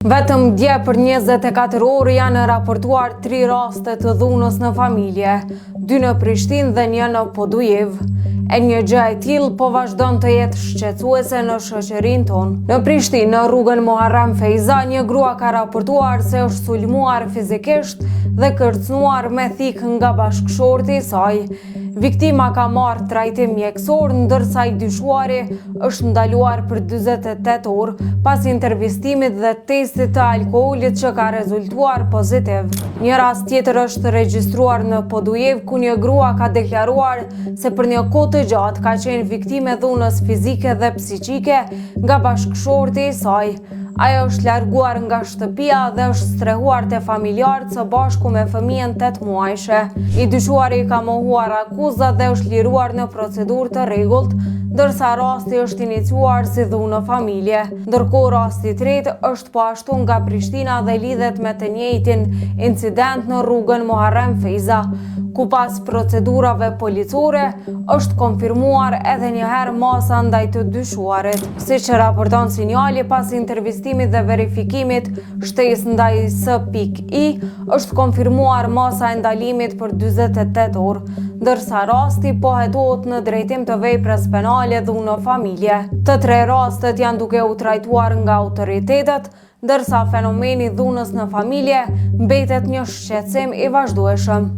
Vetëm dje për 24 orë janë raportuar 3 raste të dhunës në familje, 2 në Prishtinë dhe 1 në Podujev. E një gjë e tillë po vazhdon të jetë shqetësuese në shoqërinë tonë. Në Prishtinë, në rrugën Muharrem Feiza, një grua ka raportuar se është sulmuar fizikisht dhe kërcënuar me thikë nga bashkëshorti i saj. Viktima ka marrë trajtim mjekësor, ndërsa i dyshuari është ndaluar për 48 orë pas intervistimit dhe testit të alkoolit që ka rezultuar pozitiv. Një rast tjetër është regjistruar në Podujev, ku një grua ka deklaruar se për një kohë të gjatë ka qenë viktime dhunës fizike dhe psiqike nga bashkëshorti i saj. Ajo është larguar nga shtëpia dhe është strehuar te familjarët së bashku me fëmijën 8 muajshe. I dyshuari ka mohuar akuzat dhe është liruar në procedurë të rregullt, ndërsa rasti është iniciuar si dhunë në familje. Ndërkohë rasti i tretë është po ashtu nga Prishtina dhe lidhet me të njëjtin incident në rrugën Muharrem Feiza, ku pas procedurave policore është konfirmuar edhe një herë masa ndaj të dyshuarit. Siç e raporton Sinjali, pas intervistimit dhe verifikimit shtesë ndaj S.I, është konfirmuar masa e ndalimit për 48 orë, ndërsa rasti po hetohet në drejtim të veprës penale dhunë në familje. Të 3 rastet janë duke u trajtuar nga autoritetet, ndërsa fenomeni dhunës në familje mbetet një shqetësim i vazhdueshëm.